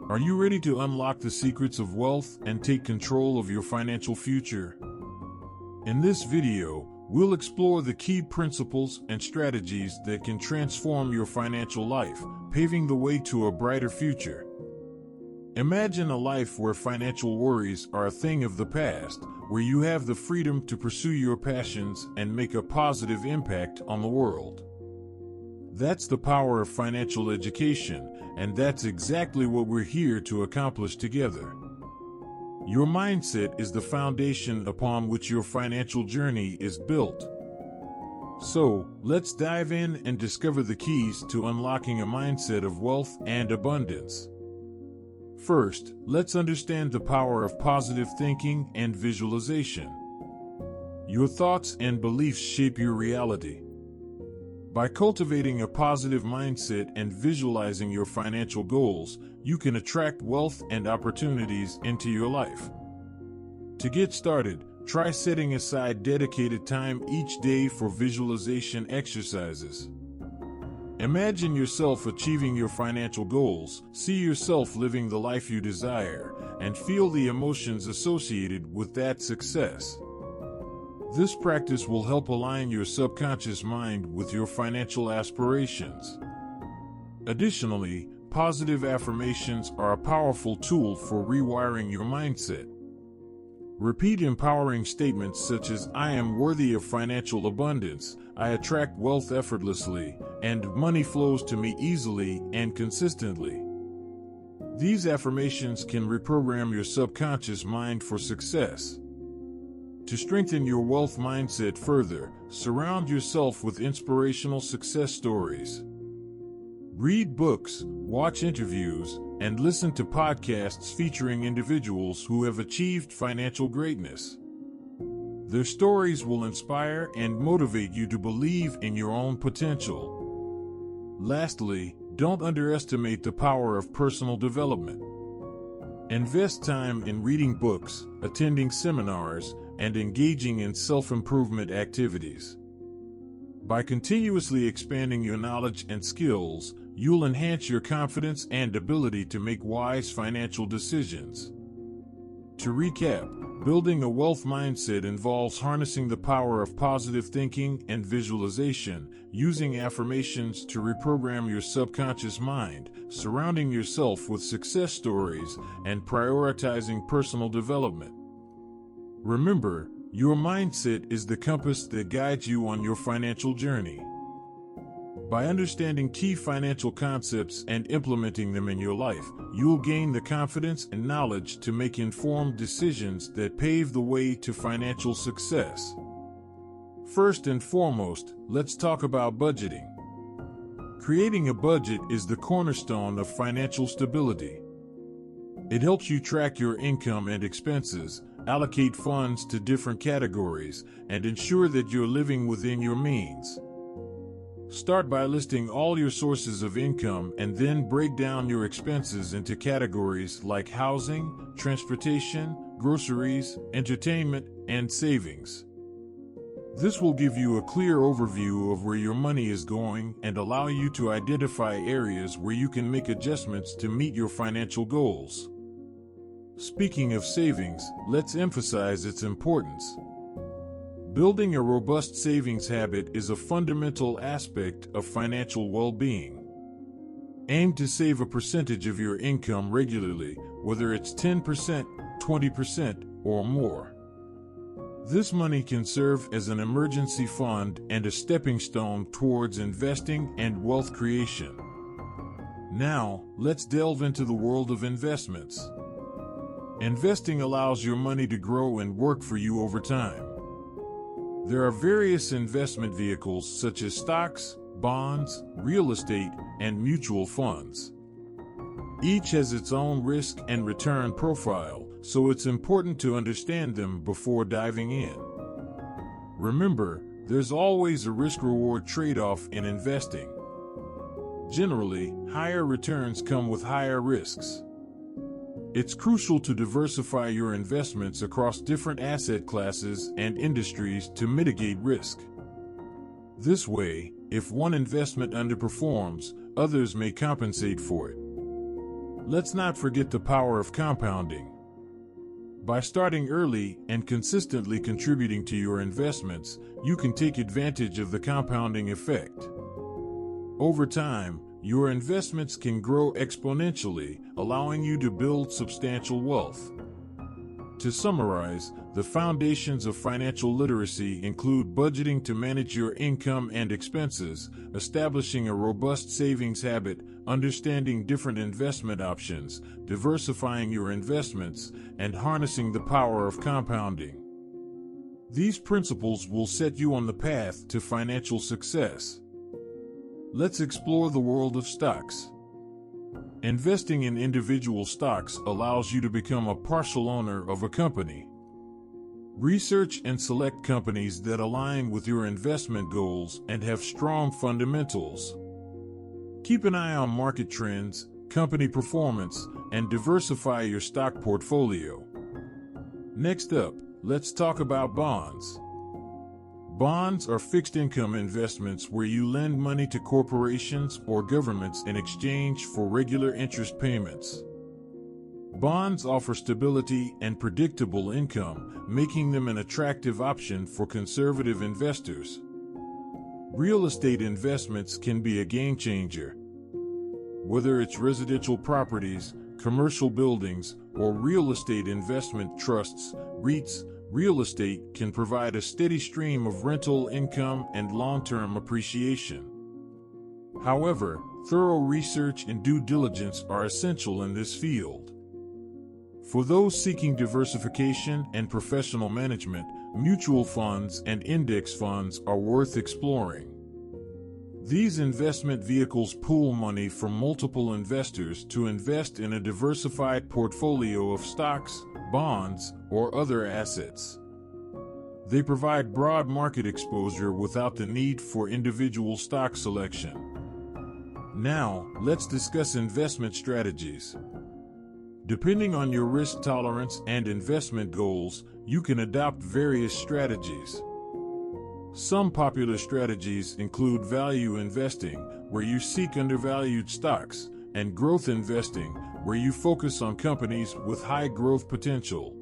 Are you ready to unlock the secrets of wealth and take control of your financial future? In this video, we'll explore the key principles and strategies that can transform your financial life, paving the way to a brighter future. Imagine a life where financial worries are a thing of the past, where you have the freedom to pursue your passions and make a positive impact on the world. That's the power of financial education, and that's exactly what we're here to accomplish together. Your mindset is the foundation upon which your financial journey is built. So, let's dive in and discover the keys to unlocking a mindset of wealth and abundance. First, let's understand the power of positive thinking and visualization. Your thoughts and beliefs shape your reality. By cultivating a positive mindset and visualizing your financial goals, you can attract wealth and opportunities into your life. To get started, try setting aside dedicated time each day for visualization exercises. Imagine yourself achieving your financial goals, see yourself living the life you desire, and feel the emotions associated with that success. This practice will help align your subconscious mind with your financial aspirations. Additionally, positive affirmations are a powerful tool for rewiring your mindset. Repeat empowering statements such as, "I am worthy of financial abundance, I attract wealth effortlessly, and money flows to me easily and consistently." These affirmations can reprogram your subconscious mind for success. To strengthen your wealth mindset further, surround yourself with inspirational success stories. Read books, watch interviews, and listen to podcasts featuring individuals who have achieved financial greatness. Their stories will inspire and motivate you to believe in your own potential. Lastly, don't underestimate the power of personal development. Invest time in reading books, attending seminars, and engaging in self-improvement activities. By continuously expanding your knowledge and skills, you'll enhance your confidence and ability to make wise financial decisions. To recap, building a wealth mindset involves harnessing the power of positive thinking and visualization, using affirmations to reprogram your subconscious mind, surrounding yourself with success stories, and prioritizing personal development. Remember, your mindset is the compass that guides you on your financial journey. By understanding key financial concepts and implementing them in your life, you'll gain the confidence and knowledge to make informed decisions that pave the way to financial success. First and foremost, let's talk about budgeting. Creating a budget is the cornerstone of financial stability. It helps you track your income and expenses, allocate funds to different categories, and ensure that you're living within your means. Start by listing all your sources of income and then break down your expenses into categories like housing, transportation, groceries, entertainment, and savings. This will give you a clear overview of where your money is going and allow you to identify areas where you can make adjustments to meet your financial goals. Speaking of savings, let's emphasize its importance. Building a robust savings habit is a fundamental aspect of financial well-being. Aim to save a percentage of your income regularly, whether it's 10%, 20%, or more. This money can serve as an emergency fund and a stepping stone towards investing and wealth creation. Now, let's delve into the world of investments. Investing allows your money to grow and work for you over time. There are various investment vehicles such as stocks, bonds, real estate, and mutual funds. Each has its own risk and return profile, so it's important to understand them before diving in. Remember, there's always a risk-reward trade-off in investing. Generally, higher returns come with higher risks. It's crucial to diversify your investments across different asset classes and industries to mitigate risk. This way, if one investment underperforms, others may compensate for it. Let's not forget the power of compounding. By starting early and consistently contributing to your investments, you can take advantage of the compounding effect. Over time, your investments can grow exponentially, allowing you to build substantial wealth. To summarize, the foundations of financial literacy include budgeting to manage your income and expenses, establishing a robust savings habit, understanding different investment options, diversifying your investments, and harnessing the power of compounding. These principles will set you on the path to financial success. Let's explore the world of stocks. Investing in individual stocks allows you to become a partial owner of a company. Research and select companies that align with your investment goals and have strong fundamentals. Keep an eye on market trends, company performance, and diversify your stock portfolio. Next up, let's talk about bonds. Bonds are fixed-income investments where you lend money to corporations or governments in exchange for regular interest payments. Bonds offer stability and predictable income, making them an attractive option for conservative investors. Real estate investments can be a game changer. Whether it's residential properties, commercial buildings, or real estate investment trusts, REITs, real estate can provide a steady stream of rental income and long-term appreciation. However, thorough research and due diligence are essential in this field. For those seeking diversification and professional management, mutual funds and index funds are worth exploring. These investment vehicles pool money from multiple investors to invest in a diversified portfolio of stocks, bonds, or other assets. They provide broad market exposure without the need for individual stock selection. Now, let's discuss investment strategies. Depending on your risk tolerance and investment goals, you can adopt various strategies. Some popular strategies include value investing, where you seek undervalued stocks, and growth investing, where you focus on companies with high growth potential.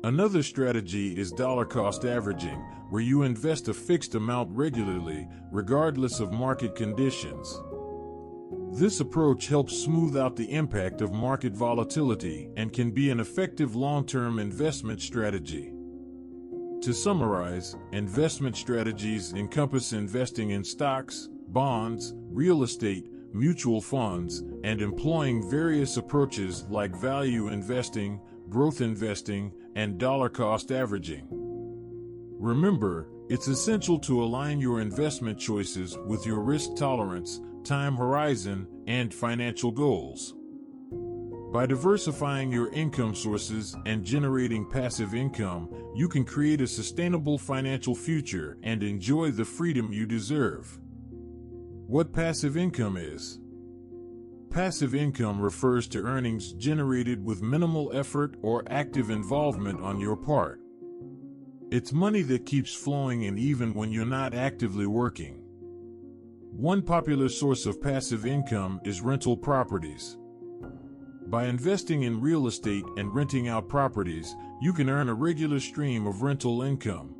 Another strategy is dollar cost averaging, where you invest a fixed amount regularly, regardless of market conditions. This approach helps smooth out the impact of market volatility and can be an effective long-term investment strategy. To summarize, investment strategies encompass investing in stocks, bonds, real estate, mutual funds, and employing various approaches like value investing, growth investing, and dollar cost averaging. Remember, it's essential to align your investment choices with your risk tolerance, time horizon, and financial goals. By diversifying your income sources and generating passive income, you can create a sustainable financial future and enjoy the freedom you deserve. What passive income is? Passive income refers to earnings generated with minimal effort or active involvement on your part. It's money that keeps flowing in even when you're not actively working. One popular source of passive income is rental properties. By investing in real estate and renting out properties, you can earn a regular stream of rental income.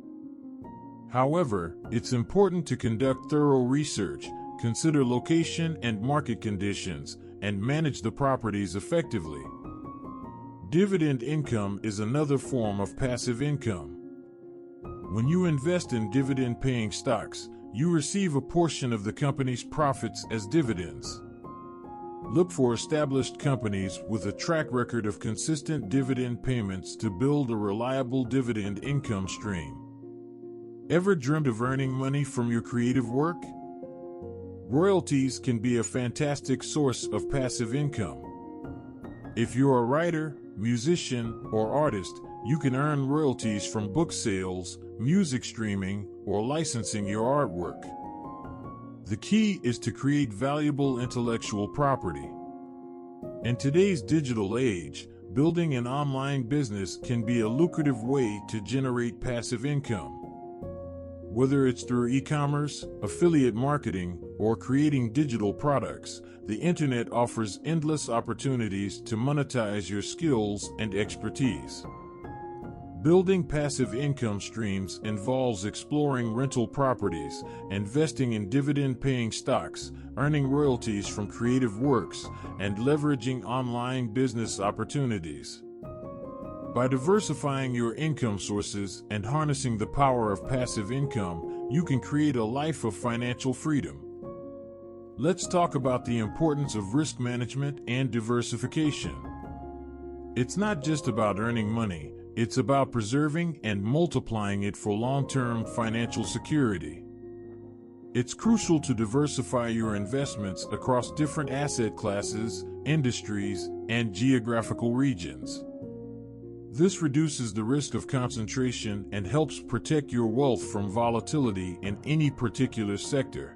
However, it's important to conduct thorough research, consider location and market conditions, and manage the properties effectively. Dividend income is another form of passive income. When you invest in dividend-paying stocks, you receive a portion of the company's profits as dividends. Look for established companies with a track record of consistent dividend payments to build a reliable dividend income stream. Ever dreamed of earning money from your creative work? Royalties can be a fantastic source of passive income. If you're a writer, musician, or artist, you can earn royalties from book sales, music streaming, or licensing your artwork. The key is to create valuable intellectual property. In today's digital age, building an online business can be a lucrative way to generate passive income. Whether it's through e-commerce, affiliate marketing, or creating digital products, the internet offers endless opportunities to monetize your skills and expertise. Building passive income streams involves exploring rental properties, investing in dividend-paying stocks, earning royalties from creative works, and leveraging online business opportunities. By diversifying your income sources and harnessing the power of passive income, you can create a life of financial freedom. Let's talk about the importance of risk management and diversification. It's not just about earning money. It's about preserving and multiplying it for long-term financial security. It's crucial to diversify your investments across different asset classes, industries, and geographical regions. This reduces the risk of concentration and helps protect your wealth from volatility in any particular sector.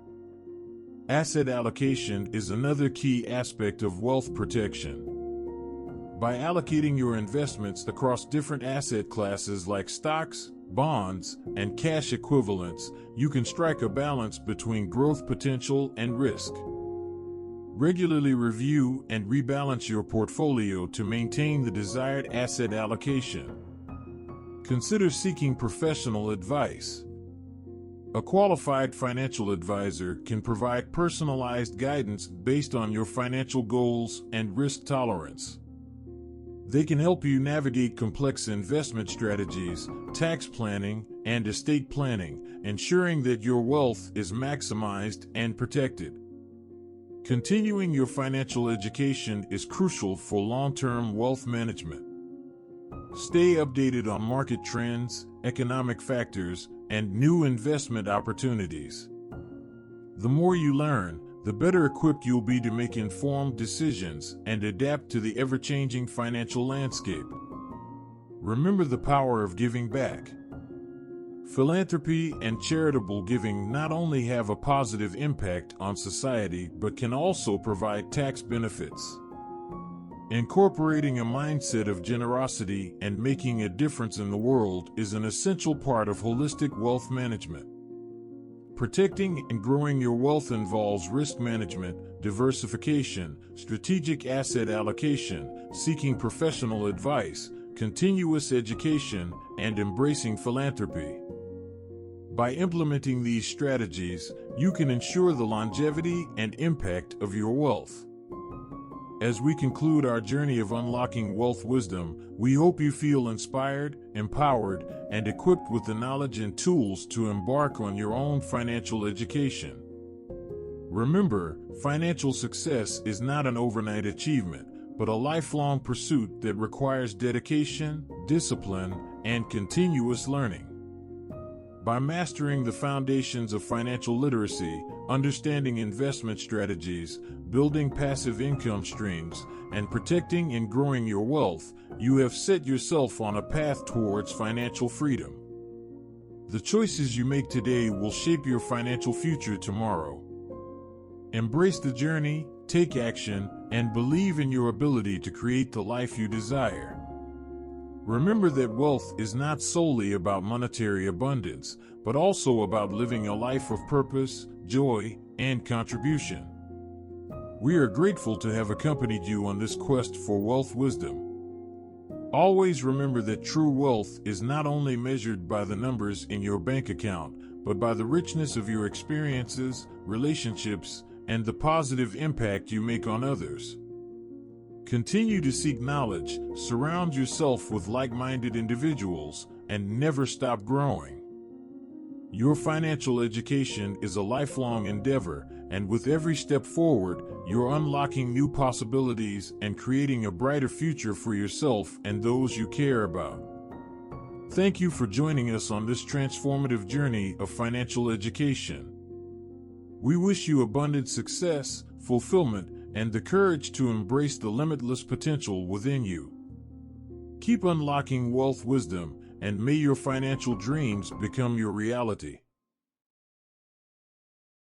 Asset allocation is another key aspect of wealth protection. By allocating your investments across different asset classes like stocks, bonds, and cash equivalents, you can strike a balance between growth potential and risk. Regularly review and rebalance your portfolio to maintain the desired asset allocation. Consider seeking professional advice. A qualified financial advisor can provide personalized guidance based on your financial goals and risk tolerance. They can help you navigate complex investment strategies, tax planning, and estate planning, ensuring that your wealth is maximized and protected. Continuing your financial education is crucial for long-term wealth management. Stay updated on market trends, economic factors, and new investment opportunities. The more you learn, the better equipped you'll be to make informed decisions and adapt to the ever-changing financial landscape. Remember the power of giving back. Philanthropy and charitable giving not only have a positive impact on society but can also provide tax benefits. Incorporating a mindset of generosity and making a difference in the world is an essential part of holistic wealth management. Protecting and growing your wealth involves risk management, diversification, strategic asset allocation, seeking professional advice, continuous education, and embracing philanthropy. By implementing these strategies, you can ensure the longevity and impact of your wealth. As we conclude our journey of unlocking wealth wisdom, we hope you feel inspired, empowered, and equipped with the knowledge and tools to embark on your own financial education. Remember, financial success is not an overnight achievement, but a lifelong pursuit that requires dedication, discipline, and continuous learning. By mastering the foundations of financial literacy, understanding investment strategies, building passive income streams, and protecting and growing your wealth, you have set yourself on a path towards financial freedom. The choices you make today will shape your financial future tomorrow. Embrace the journey, take action, and believe in your ability to create the life you desire. Remember that wealth is not solely about monetary abundance, but also about living a life of purpose, joy, and contribution. We are grateful to have accompanied you on this quest for wealth wisdom. Always remember that true wealth is not only measured by the numbers in your bank account, but by the richness of your experiences, relationships, and the positive impact you make on others. Continue to seek knowledge, surround yourself with like-minded individuals, and never stop growing. Your financial education is a lifelong endeavor, and with every step forward, you're unlocking new possibilities and creating a brighter future for yourself and those you care about. Thank you for joining us on this transformative journey of financial education. We wish you abundant success, fulfillment, and the courage to embrace the limitless potential within you. Keep unlocking wealth wisdom, and may your financial dreams become your reality.